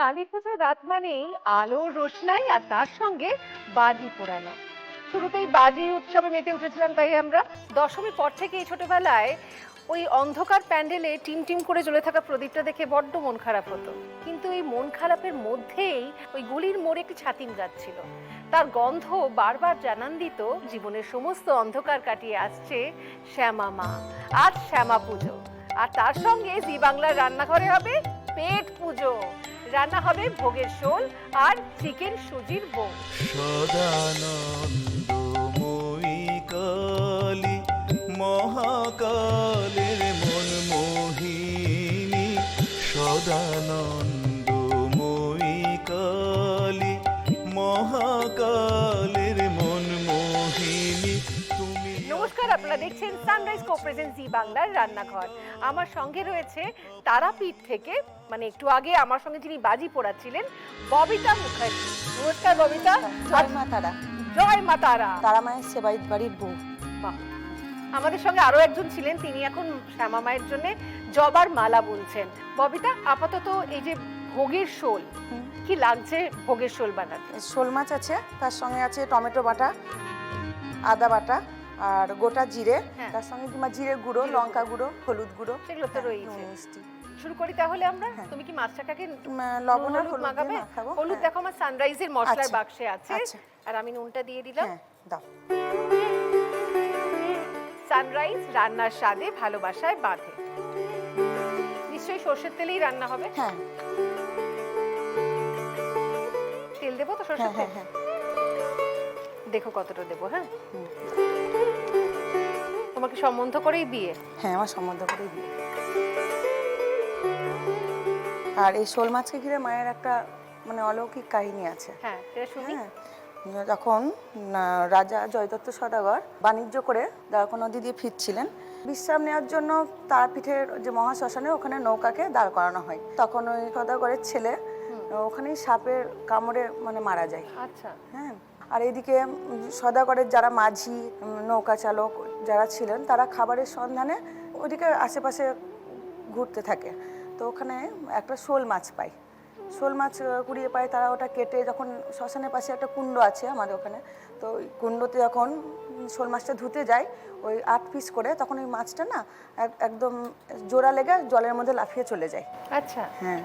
কালী পুজোর রাত মানেই আলোর রোশনাই আর তার সঙ্গে বাজি পোড়ানো। শুরুতেই বাজি উৎসবে মেতে উঠেছিলাম, তাই আমরা দশমীর পর থেকে এই ছোটবেলায় ওই অন্ধকার প্যান্ডেলে টিম টিম করে জ্বলে থাকা প্রদীপটা দেখে বড্ড মন খারাপ হতো। কিন্তু এই মন খারাপের মধ্যেই ওই গলির মোড়ে একটি ছাতিম গাছ ছিল, তার গন্ধ বারবার জানান দিত জীবনের সমস্ত অন্ধকার কাটিয়ে আসছে শ্যামা মা আর শ্যামা পুজো। আর তার সঙ্গে জি বাংলার রান্নাঘরে হবে পেট পুজো, রান্না হবে ভোগের শোল আর চিকেন সুজির বোম। সদানন্দময়ী কালী মহাকালের মন মোহিনী, সদানন্দময়ী কালী মহাকালের মন মোহিনী। নমস্কার, আপনারা দেখছেন সানরাইজ কো প্রেজেন্ট জি বাংলার রান্নাঘর। আমার সঙ্গে রয়েছে তারাপীঠ থেকে, মানে একটু আগে আমার সঙ্গে যিনি বাজি পোড়াচ্ছিলেন, ববিতা মুখার্জি। নমস্কার ববিতা। জয় মা তারা। জয় মা তারা। তারা মায়ের সেবাই বাড়ির বউ। বাহ। আমাদের সঙ্গে আরো একজন ছিলেন, তিনি এখন শ্যামা মায়ের জন্য জবার মালা বুনছেন। ববিতা, আপাতত এই যে ভোগের শোল, কি লাগছে ভোগের শোল বানাতে? শোল মাছ আছে, তার সঙ্গে আছে টমেটো বাটা, আদা বাটা আর গোটা জিরে, তার সঙ্গে তোমার জিরে গুঁড়ো, লঙ্কা গুঁড়ো, হলুদ গুঁড়ো, সেগুলো তো রয়েছে। মিষ্টি। শুরু করি তাহলে আমরা। তুমি কি মাছটাকে লবণ আর হলুদ মাখাবে? মাখাবো। হলুদ দেখো আমার সানরাইজের মশলার আচ্ছা, বাক্সে আছে। আচ্ছা। আর আমি নুনটা দিয়ে দিলাম। হ্যাঁ, দাও। সানরাইজ রান্নার স্বাদে ভালোবাসায় বাঁধে। নিশ্চয়ই সর্ষের তেলেই রান্না হবে। হ্যাঁ, তেল দেবো তো সর্ষের তেল? হ্যাঁ, হ্যাঁ। দেখো কতটা দেবো। হ্যাঁ, তোমাকে সম্বন্ধ করেই বিয়ে? হ্যাঁ, আমার সম্বন্ধ করেই বিয়ে। আর এই শোল মাছকে ঘিরে মায়ের একটা মানে অলৌকিক কাহিনী আছে। হ্যাঁ, সেটা শুনি। যখন রাজা জয়দত্ত সওদাগর বাণিজ্য করে দ্বারকা নদী দিয়ে ফিরছিলেন, বিশ্রাম নেওয়ার জন্য তারাপীঠের যে মহাশ্মশানে ওখানে নৌকাকে দাঁড় করানো হয়। তখন ওই সওদাগরের ছেলে ওখানেই সাপের কামড়ে মানে মারা যায়। আচ্ছা। হ্যাঁ, আর এইদিকে সওদাগরের যারা মাঝি, নৌকা চালক যারা ছিলেন, তারা খাবারের সন্ধানে ওদিকে আশেপাশে ঘুরতে থাকে। তো ওখানে একটা শোল মাছ পায়। শোল মাছ কুড়িয়ে পায় তারা। ওটা কেটে যখন শ্মশানের পাশে একটা কুণ্ড আছে আমাদের ওখানে, তো ওই কুণ্ডতে যখন শোল মাছটা ধুতে যায় ওই 8 পিস করে, তখন ওই মাছটা না একদম জোড়া লেগে জলের মধ্যে লাফিয়ে চলে যায়। আচ্ছা। হ্যাঁ,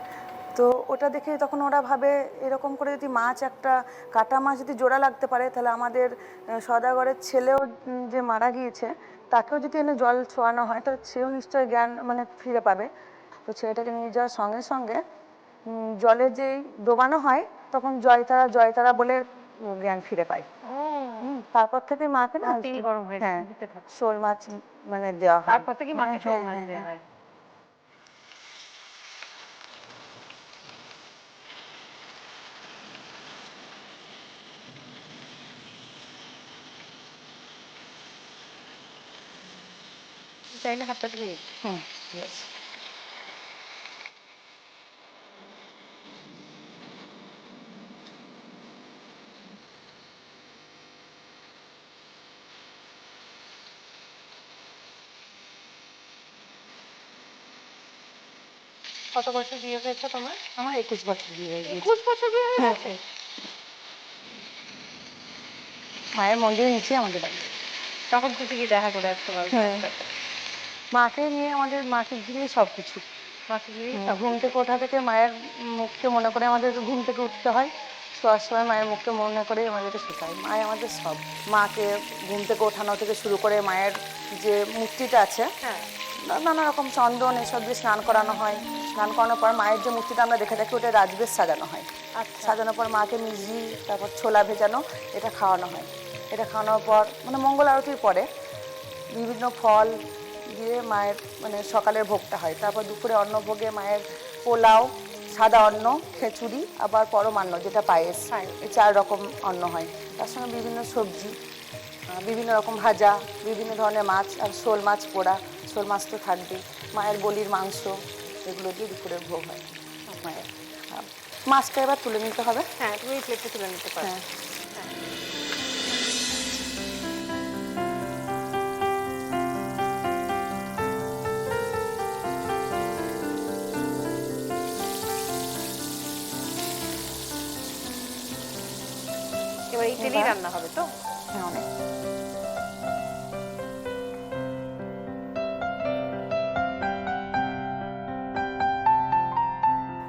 তো ওটা দেখে তখন ওরা ভাবে এরকম করে যদি মাছ, একটা কাটা মাছ যদি জোড়া লাগতে পারে, তাহলে আমাদের সওদাগরের ছেলেও যে মারা গিয়েছে তাকেও যদি এনে জল ছোঁয়ানো হয় তো সেও নিশ্চয়ই জ্ঞান মানে ফিরে পাবে। তো ছেলেটাকে নিয়ে যাওয়ার সঙ্গে সঙ্গে জলে যেই ডোবানো হয় তখন জয়তারা জয়তারা বলে জ্ঞান ফিরে পায়। তারপর থেকে মাকে না তিল গরম হয়ে দিতে থাকে। শোল মাছ মানে দেওয়া হয়। তারপর থেকে মাকে শোল মাছ দেওয়া হয়। চাইলে হাতটা ধুয়ে। ঠিক আছে। কত বছর বিয়ে হয়েছে তোমার? আমার 21 বছর বিয়ে হয়ে গিয়েছে। 21 বছর বিয়ে হয়ে গেছে? মায়ের মন্দিরের নিচে আমাদের বাড়ি। তখন খুশি কি দেখা করে আসতে পারবে? মাকে নিয়ে আমাদের, মাকে ঘিরে সবকিছু। মাকে নিয়েই ঘুম থেকে ওঠা থেকে মায়ের মুখকে মনে করে আমাদের ঘুম থেকে উঠতে হয়, শোয়ার সময় মায়ের মুখকে মনে করে আমাদেরকে শেখায়। মায়ের আমাদের সব। মাকে ঘুম থেকে ওঠানো থেকে শুরু করে মায়ের যে মূর্তিটা আছে, নানা রকম চন্দন এসব দিয়ে স্নান করানো হয়। স্নান করানোর পর মায়ের যে মূর্তিটা আমরা দেখে থাকি ওটা রাজবেশ সাজানো হয়। সাজানোর পর মাকে মিষ্টি, তারপর ছোলা ভেজানো, এটা খাওয়ানো হয়। এটা খাওয়ানোর পর মানে মঙ্গল আরতির পরে বিভিন্ন ফল দিয়ে মায়ের মানে সকালের ভোগটা হয়। তারপর দুপুরে অন্নভোগে মায়ের পোলাও, সাদা অন্ন, খিচুড়ি, আবার পরমান্ন যেটা পায়েস, এই 4 রকম অন্ন হয়। তার সঙ্গে বিভিন্ন সবজি, বিভিন্ন রকম ভাজা, বিভিন্ন ধরনের মাছ, আর শোল মাছ পোড়া, শোল মাছ তো থাকবেই, মায়ের বলির মাংস, এগুলো দিয়ে দুপুরের ভোগ হয় মায়ের। মাছটা এবার তুলে নিতে হবে। হ্যাঁ, তুমি এই প্লেটটা তুলে নিতে পারো। হ্যাঁ। এই তেলেই এবার- রান্না হবে তো? হ্যাঁ অনেক।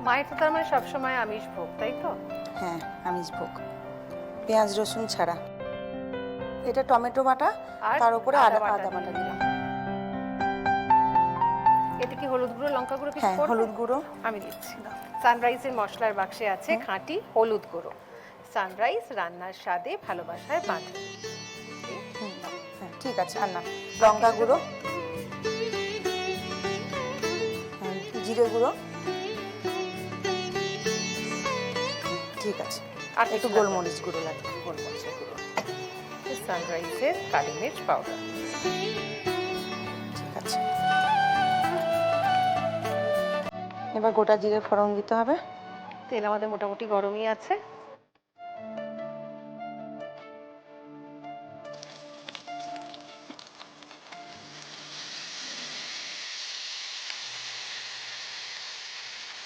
মায়ের তো তার মানে সবসময় আমিষ ভোগ, তাই তো? হ্যাঁ আমিষ ভোগ, পেঁয়াজ রসুন ছাড়া। এটা টমেটো বাটা, আর তার উপরে আদা আদা বাটা বাটা দিলাম। এতে কি হলুদ গুঁড়ো লঙ্কা গুঁড়ো কিছু হ্যাঁ পড়বে? হলুদ গুঁড়ো। আমি দিচ্ছি। সানরাইজের মশলার বাক্সে আছে খাঁটি হলুদ গুঁড়ো। সানরাইজ রান্নার স্বাদে ভালোবাসায় বাঁধে। হ্যাঁ ঠিক আছে। আর না, লঙ্কা গুঁড়ো, জিরে গুঁড়ো, ঠিক আছে। আর একটু কিছু গোলমরিচ গুঁড়ো লাগবে, গোলমরিচের গুঁড়ো, সানরাইজের কালি মির্চ পাউডার। ঠিক আছে। এবার গোটা জিরে ফোড়ন দিতে হবে। তেল আমাদের মোটামুটি গরমই আছে।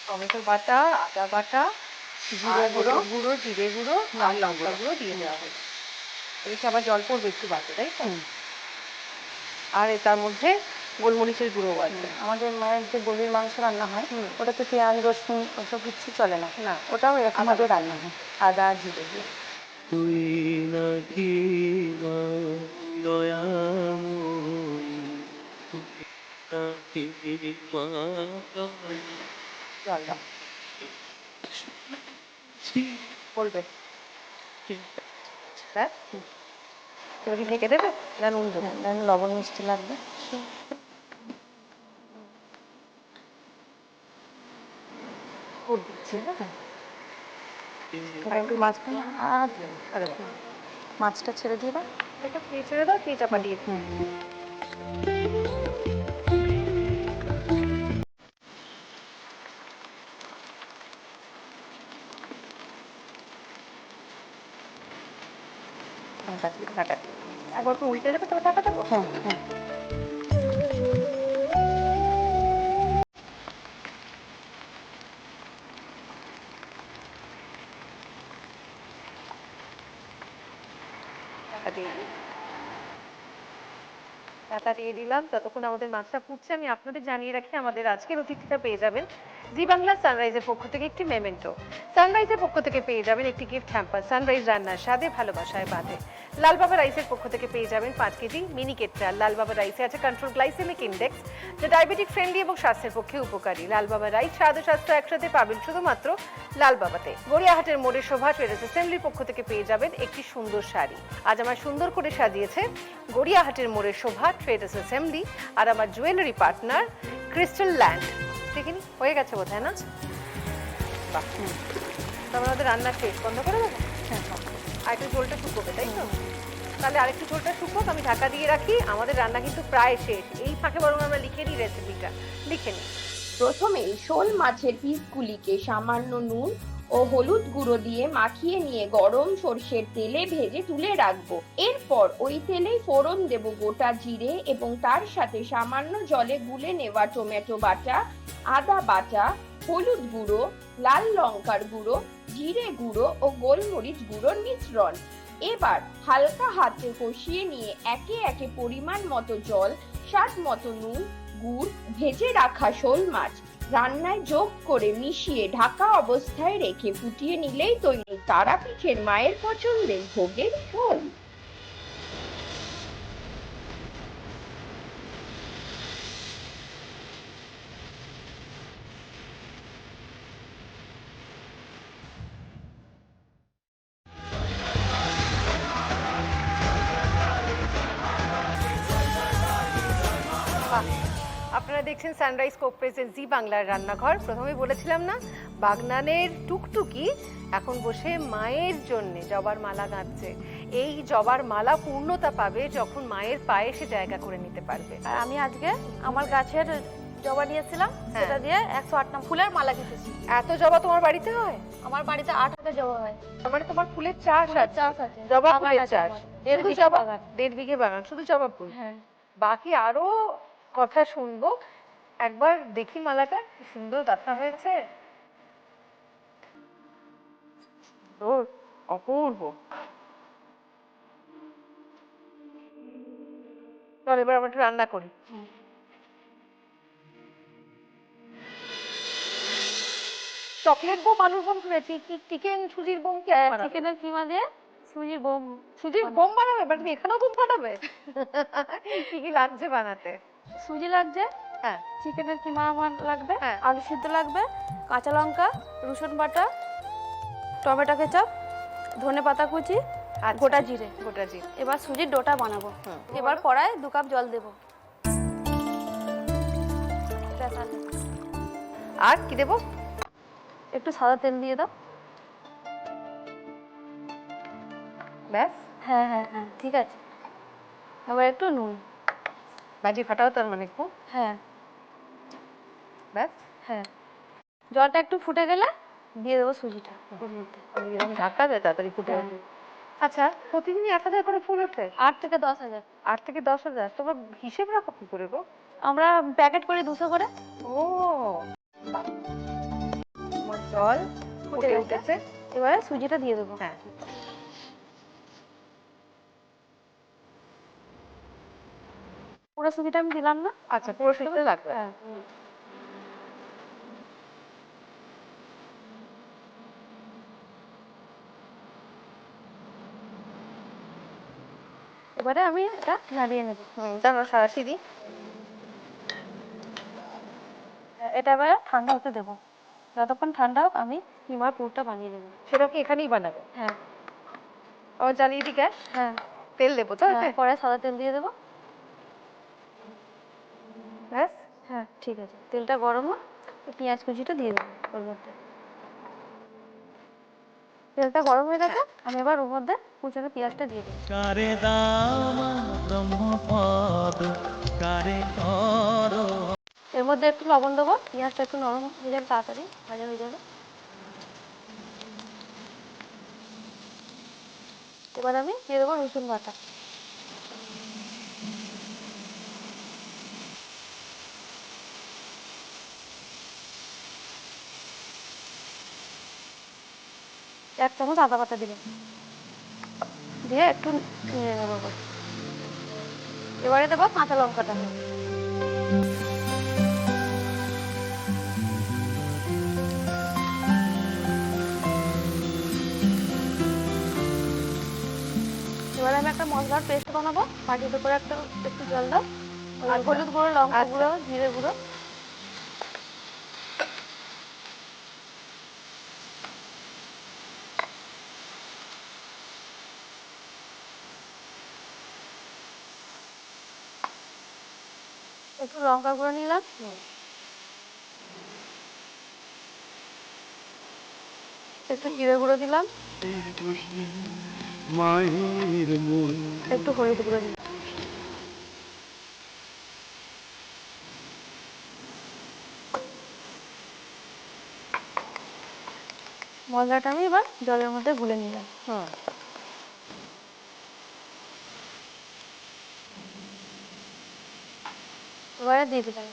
টমেটো বাটা, আদা বাটা, জিরে গুঁড়ো গুঁড়ো, জিরে গুঁড়ো আর লঙ্কা গুঁড়ো দিয়ে দেওয়া হলো। এদিকে আবার জল পড়বে একটু বাটে, তাই তো? আর তার মধ্যে গোলমরিচের গুঁড়ো আছে। আমাদের মায়ের যে গরুর মাংস রান্না হয়, ওটাতে পেঁয়াজ রসুন ওসব কিছু চলে না, না। ওটাও এরকম ভাবে রান্না হয়, আদা জিরে দিয়ে। তুই নাকি মা দয়াময়ী, তুই নাকি মা জল দাও, বলবে। ব্যাস, তুমি কি ঢেকে দেবে না নুন দেবো? হ্যাঁ লবণ মিষ্টি লাগবে। গুড় দিচ্ছি, হ্যাঁ। এবার একটু মাঝখানে আর আরে মাছটা ছেড়ে দিয়ে দাও। এটা ফ্রি ছেড়ে দাও, ফ্রি চাপা দিয়ে দিই। ঢাকা দিই। একবার একটু উল্টে দেবে, তবে ঢাকা দেবো। হ্যাঁ হ্যাঁ। ঢাকা দিয়ে দিই। ঢাকা দিয়ে দিলাম। ততক্ষণ আমাদের মাছটা ফুটছে। আমি আপনাদের জানিয়ে রাখি, আমাদের আজকের অতিথিটা পেয়ে যাবেন জি বাংলা সানরাইজের পক্ষ থেকে একটি মেমেন্টো। সানরাইজের পক্ষ থেকে পেয়ে যাবেন একটি গিফট হ্যাম্পার। সানরাইজ রান্নার স্বাদে ভালোবাসায় বাঁধে। লাল বাবা রাইসের পক্ষ থেকে পেয়ে যাবেন 5 কেজি মিনি কেট্রাল। লাল বাবা রাইসে আছে কন্ট্রোল গ্লাইসেমিক ইন্ডেক্স, যা ডায়াবেটিক ফ্রেন্ডলি এবং স্বাস্থ্যের পক্ষে উপকারী। লাল বাবা রাইস স্বাদ ও স্বাস্থ্য একসাথে পাবেন শুধুমাত্র লাল বাবাতে। গড়িয়াহাটের মোড়ের শোভা ট্রেডার্স অ্যাসেম্বলির পক্ষ থেকে পেয়ে যাবেন একটি সুন্দর শাড়ি। আজ আমার সুন্দর করে সাজিয়েছে গড়িয়াহাটের মোড়ের শোভা ট্রেডার্স অ্যাসেম্বলি আর আমার জুয়েলারি পার্টনার ক্রিস্টাল ল্যান্ড। দেখিনি হয়ে গেছে বোধ হয় না? বাহ, তারপর আমাদের রান্না শেষ, বন্ধ করে দেবো। আর একটু ঝোলটা শুকোবে, তাই তো? তাহলে আরেকটু ঝোলটা শুকোক, আমি ঢাকা দিয়ে রাখি। আমাদের রান্না কিন্তু প্রায় শেষ। এই ফাঁকে বরং আমরা লিখে নিই রেসিপিটা, লিখে নিই। প্রথমেই শোল মাছের পিসগুলিকে সামান্য নুন ও হলুদ গুঁড়ো দিয়ে মাখিয়ে নিয়ে গরম সর্ষের তেলে ভেজে তুলে রাখবো। এরপর ওই তেলেই ফোড়ন দেব গোটা জিরে এবং তার সাথে সামান্য জলে গুলে নেওয়া টমেটো বাটা, আদা বাটা, হলুদ গুঁড়ো, লাল লঙ্কার গুঁড়ো, জিরে গুঁড়ো ও গোলমরিচ গুঁড়োর মিশ্রণ। এবার হালকা হাতে কষিয়ে নিয়ে একে একে পরিমাণ মতো জল, স্বাদ মতো নুন, গুড়, ভেজে রাখা শোল মাছ রান্নায় যোগ করে মিশিয়ে ঢাকা অবস্থায় রেখে ফুটিয়ে নিলেই তৈরি তারাপীঠের মায়ের পছন্দের ভোগের শোল। বাহ, আপনারা দেখছেন সানরাইজ কোক প্রেজেন্ট জি বাংলার রান্নাঘর। প্রথমে বলেছিলাম না, বাগনানের টুকটুকি এখন বসে মায়ের জন্য জবার মালা গাঁথছে। এই জবার মালা পূর্ণতা পাবে যখন মায়ের পায়ে সে জায়গা করে নিতে পারবে। আর আমি আজকে আমার গাছের জবা নিয়েছিলাম, সেটা দিয়ে 108টা ফুলের মালা গেঁথেছি। এত জবা তোমার বাড়িতে হয়? আমার বাড়িতে 8 হাজার জবা হয়। তার মানে তোমার ফুলের চাষ আছে? চাষ আছে, জবা বাগান ফুলের আছে চাষ। আমার। শুধু 1.5 জবা? বাগান। 1.5 বিঘে বাগান শুধু জবা ফুল? হ্যাঁ। বাকি আরো কথা শুনবো। একবার দেখি মালাটা, কি সুন্দর গাঁথা হয়েছে। ও অপূর্ব। চল এবার আমরা একটু রান্না করি। চকলেট বোম আলুর বোম শুনেছি, কি চিকেন সুজির বোম কি বানাবে? চিকেনের কিমা দিয়ে সুজির বোম। সুজির বোম বানাবে? এবার তুমি এখানেও বোম ফাটাবে? কি কি লাগছে বানাতে? সুজি লাগছে, হ্যাঁ চিকেনের কিমা আমার লাগবে, হ্যাঁ। আলু সিদ্ধ লাগবে, কাঁচা লঙ্কা, রসুন বাটা, টমেটো কেচাপ, ধনে পাতা কুচি, আচ্ছা, গোটা জিরে। গোটা জিরে। এবার সুজির ডোটা বানাবো। হুম। এবার কড়াই 2 কাপ জল দেবো। ব্যাস, আর নেই। আর কি দেবো? একটু সাদা তেল দিয়ে দাও। ব্যাস? হ্যাঁ হ্যাঁ হ্যাঁ, ঠিক আছে। এবার একটু নুন। বাজি ফাটাও তার মানে খুব? হ্যাঁ ব্যাস? হ্যাঁ, জলটা একটু ফুটে গেলে দিয়ে দেবো সুজিটা ওর মধ্যে। এরকম ধাক্কা দেয় তাড়াতাড়ি ফুটে হ্যাঁ। ওঠে। আচ্ছা, প্রতিদিনই 1,000 করে ফুল ওঠে? 8 থেকে 10,000। 8 থেকে 10,000? তোমার হিসেব রাখো কি করে গো? আমরা প্যাকেট করি 200 করে। ও বাহ! আমার জল ফুটে গেছে। উঠেছে। এবারে সুজিটা দিয়ে দেবো। হ্যাঁ। পুরো সুজিটা আমি দিলাম না। আচ্ছা, পুরো সুজিটা লাগবে। হ্যাঁ। এবারে আমি এটা নাড়িয়ে নেব। দাঁড়াও সারাশি দিই। এটা এবারে ঠান্ডা হতে দেবো। যতক্ষণ ঠান্ডা হোক আমি কিমার পুরটা বানিয়ে নেব। সেটা কি এখানেই বানাবে? হ্যাঁ আবার জ্বালিয়ে দিই গ্যাস? হ্যাঁ তেল দেবো তো এতে? হ্যাঁ, কড়াই সাদা তেল দিয়ে দেবো। ব্যাস? হ্যাঁ ঠিক আছে, তেলটা গরম হোক, পেঁয়াজ কুচিটা দিয়ে দেবো ওর মধ্যে। তেলটা গরম হয়ে গেছে, আমি এবার ওর মধ্যে কুচানো পেঁয়াজটা দিয়ে দেবো। কারে দাম ব্রহ্মপদ কারে কর। এর মধ্যে একটু লবণ দেবো, পেঁয়াজটা একটু নরম হয়ে যাবে, তাড়াতাড়ি ভাজা হয়ে যাবে। এবার আমি দিয়ে দেবো রসুন বাটা। এক চামচ আদা বাটা দিলাম, দিয়ে একটু নেড়ে নেবো এবার। এবারে দেবো কাঁচা লঙ্কাটা। এবারে আমি একটা মশলার পেস্ট বানাবো, বাটিতে করে একটু জল দাও। ওই আচ্ছা। হলুদ গুঁড়ো, লঙ্কা আচ্ছা। গুঁড়ো, জিরে গুঁড়ো, একটু লঙ্কা গুঁড়ো নিলাম, একটু জিরে গুঁড়ো দিলাম, মায়ের মন একটু হলুদ গুঁড়ো দিলাম। মশলাটা আমি এবার জলের মধ্যে গুলে নিলাম। হুম। এবারে দিয়ে দিলাম,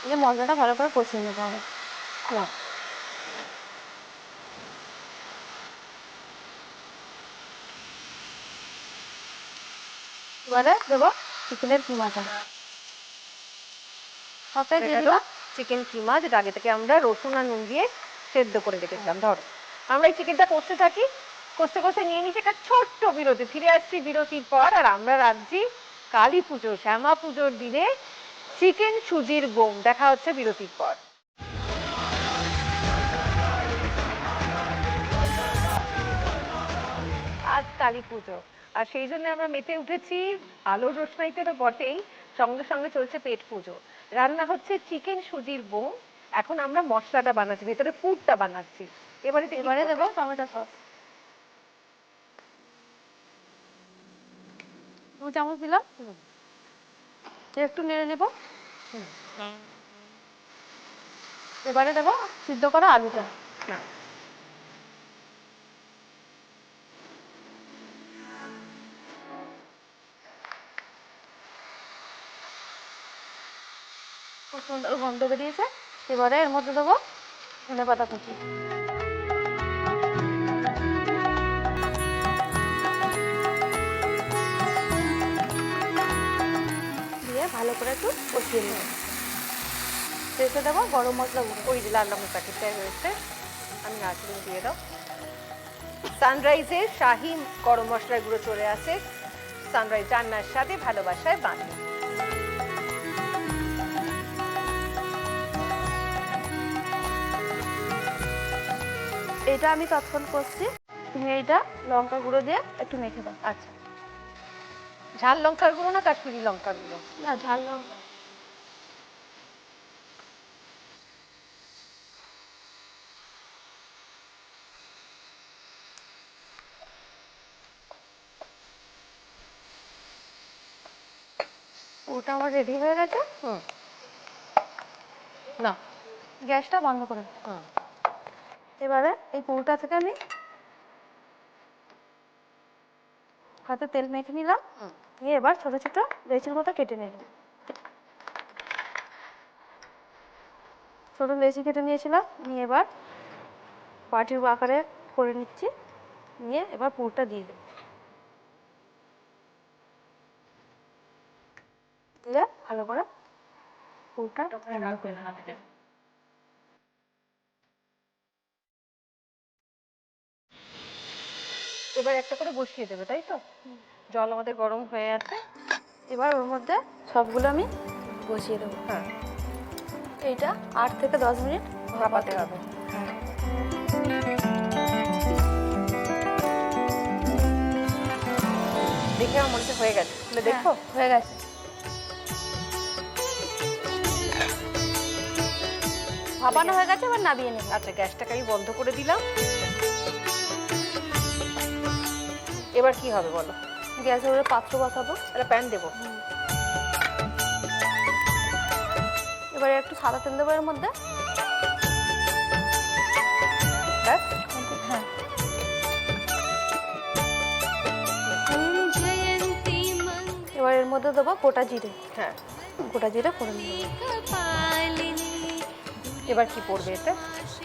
দিয়ে মশলাটা ভালো করে কষিয়ে নেবো আবার। হুম। এবারে দেবো চিকেনের কিমাটা, সবটাই দিয়ে এটা দিলাম। চিকেন কিমা, যেটা আগে থেকে আমরা রসুন আর নুন দিয়ে সেদ্ধ করে রেখেছিলাম। ধরো আমরা এই চিকেনটা কষতে থাকি, কষতে কষতে নিয়ে নিচ্ছি একটা ছোট্ট বিরতি। ফিরে আসছি বিরতির পর, আর আমরা রাঁধছি কালী পুজো, শ্যামা পুজোর দিনে চিকেন সুজির বোম। দেখা হচ্ছে বিরতির পর। আজ কালী পুজো, আর সেই জন্য আমরা মেতে উঠেছি আলোর রোশনাইতে তো বটেই, সঙ্গে সঙ্গে চলছে পেট পুজো। রান্না হচ্ছে চিকেন সুজির বোম। এখন আমরা মশলাটা বানাচ্ছি, ভেতরে পুরটা বানাচ্ছি। এবারে দেবো টমেটো সস, 2 চামচ দিলাম, দিয়ে একটু নেড়ে নেবো। এবারে দেবো সিদ্ধ করা আলুটা। না, খুব সুন্দর গন্ধ বেরিয়েছে। এবারে এর মধ্যে দেবো ধনে পাতা কুচি। করে একটু কষিয়ে নেব। শেষে দেবো গরম মশলা গুঁড়ো। ওই যে লাল রঙের প্যাকেটটাই রয়েছে, আমি নাচুন দিয়ে দাও। সানরাইজের শাহি গরম মশলার গুঁড়ো চলে আসে। সানরাইজ রান্নার সাথে ভালোবাসায় বাঁধে। এটা আমি তৎক্ষণ করছি, তুমি এইটা লঙ্কা গুঁড়ো দিয়ে একটু মেখে দাও। আচ্ছা, ঝাল লঙ্কার গুঁড়ো না কাশ্মীরি লঙ্কার গুঁড়ো? না, ঝাল লঙ্কা। ওটা আমার রেডি হয়ে গেছে। হুম, না গ্যাসটা বন্ধ করে দাও। হুম, এবারে এই পুরোটা থেকে আমি হাতে তেল মেখে নিলাম, হুম। নিয়ে এবার ছোট ছোট লেচির মতো কেটে নিলাম। ছোট লেচি কেটে নিয়েছিলাম, নিয়ে এবার বাটির আকারে করে নিচ্ছি, নিয়ে এবার পুরটা দিয়ে দেব। দিলে ভালো করে পুরটা রান্না করে নেওয়া হবে। এবার একটা করে বসিয়ে দেবে, তাই তো? জল আমাদের গরম হয়ে আছে। এবার ওর মধ্যে সবগুলো আমি বসিয়ে দেবো। হ্যাঁ, এইটা 8 থেকে 10 মিনিট ভাপাতে হবে। হ্যাঁ। দেখে আমার মনে হচ্ছে হয়ে গেছে, তাহলে দেখো। হ্যাঁ, হয়ে গেছে। ভাপানো হয়ে গেছে, এবার নামিয়ে নেব। আচ্ছা, গ্যাসটাকে আমি বন্ধ করে দিলাম। এবার কি হবে বলো? গ্যাসের উপরে পাত্র বসাবো। একটা প্যান দেবো। এবারে একটু সাদা তেল দেবো এর মধ্যে। ব্যাস। হ্যাঁ, এবার এর মধ্যে দেবো গোটা জিরে। হ্যাঁ, গোটা জিরে করে নেব। এবার কি পড়বে এতে?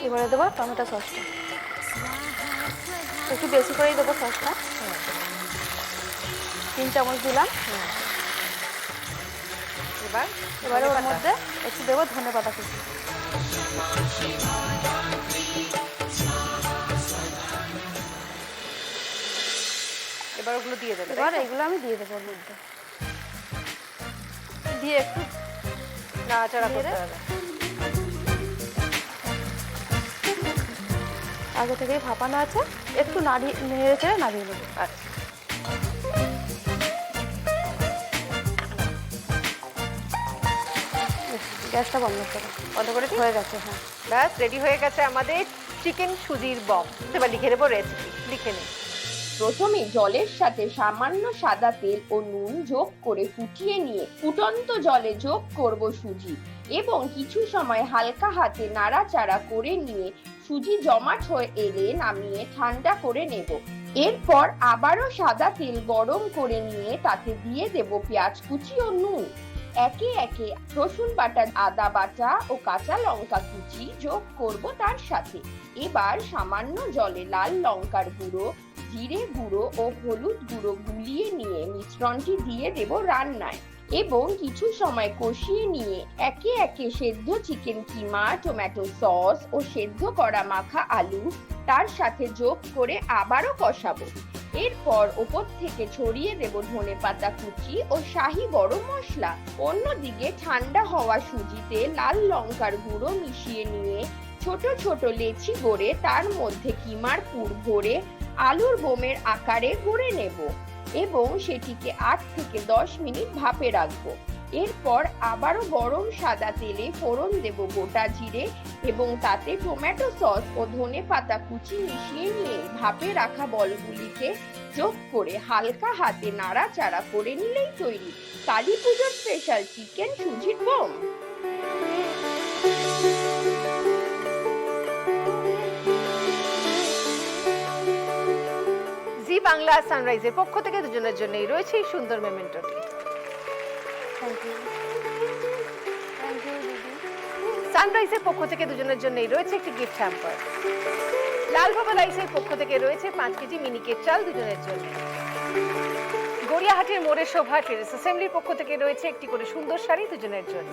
এবারে দেবো টমেটো সসটা, একটু বেশি করেই দেবো সসটা। 3 চামচ দিলাম। এবার এবারে ওর ধনেপাতা। মধ্যে একটু দেবো ধনে পাতা কুচি। এবার ওগুলো দিয়ে দেবে, এবার তাই তো? এগুলো আমি দিয়ে দেবো ওর মধ্যে, দিয়ে একটু নাড়াচাড়া করতে নেড়ে- হবে। আগে থেকেই ভাপানো আছে, একটু নেড়ে চেড়ে নাড়িয়ে নেবো। আচ্ছা, গ্যাসটা বন্ধ করে বন্ধ করে দিই? হয়ে গেছে। হ্যাঁ, ব্যাস রেডি হয়ে গেছে আমাদের চিকেন সুজির বম। এবার লিখে দেবো রেসিপি, লিখে নিই। প্রথমে জলের সাথে সামান্য সাদা তেল ও নুন যোগ করে ফুটিয়ে নিয়ে ফুটন্ত জলে যোগ করব সুজি এবং কিছু সময় হালকা হাতে নাড়াচাড়া করে নিয়ে সুজি জমাট হয়ে এলে নামিয়ে ঠান্ডা করে নেব। এরপর আবারও সাদা তেল গরম করে নিয়ে তাতে দিয়ে দেব পেঁয়াজ কুচি ও নুন। একে একে রসুন বাটা, আদা বাটা ও কাঁচা লঙ্কা কুচি যোগ করব তার সাথে। এবার সামান্য জলে লাল লঙ্কার গুঁড়ো, জিরে গুঁড়ো ও হলুদ গুঁড়ো গুলিয়ে নিয়ে মিশ্রণটি দিয়ে দেব রান্নায় এবং কিছু সময় কষিয়ে নিয়ে একে একে সেদ্ধ চিকেন কিমা, টমেটো সস ও সেদ্ধ করা মাখা আলু তার সাথে যোগ করে আবারও কষাবো। এরপর ওপর থেকে ছড়িয়ে দেব ধনেপাতা কুচি ও শাহি গরম মশলা। অন্যদিকে ঠান্ডা হওয়া সুজিতে লাল লঙ্কার গুঁড়ো মিশিয়ে নিয়ে ছোট ছোট লেচি গড়ে তার মধ্যে কিমার পুর ভরে আলুর বোমের আকারে গড়ে নেব এবং সেটিকে 8 থেকে 10 মিনিট ভাপে রাখবো। এরপর আবারও গরম সাদা তেলে ফোড়ন দেব গোটা জিরে এবং তাতে টমেটো সস ও ধনেপাতা কুচি মিশিয়ে নিয়ে ভাপে রাখা বলগুলিকে যোগ করে হালকা হাতে নাড়াচাড়া করে নিলেই তৈরি কালী পুজোর স্পেশাল চিকেন সুজির বম। জি বাংলা সানরাইজের পক্ষ থেকে দুজনের জন্যই রয়েছে এই সুন্দর মেমেন্টোটি। Thank you. থ্যাংক ইউ দিদি। সানরাইজের পক্ষ থেকে দুজনের জন্যই রয়েছে একটি গিফট হ্যাম্পার। লাল বাবা রাইসের পক্ষ থেকে রয়েছে 5 কেজি মিনি কেক চাল দুজনের জন্য। গড়িয়াহাটের মোড়ের শোভা টেরেস অ্যাসেম্বলির পক্ষ থেকে রয়েছে একটি করে সুন্দর শাড়ি দুজনের জন্য।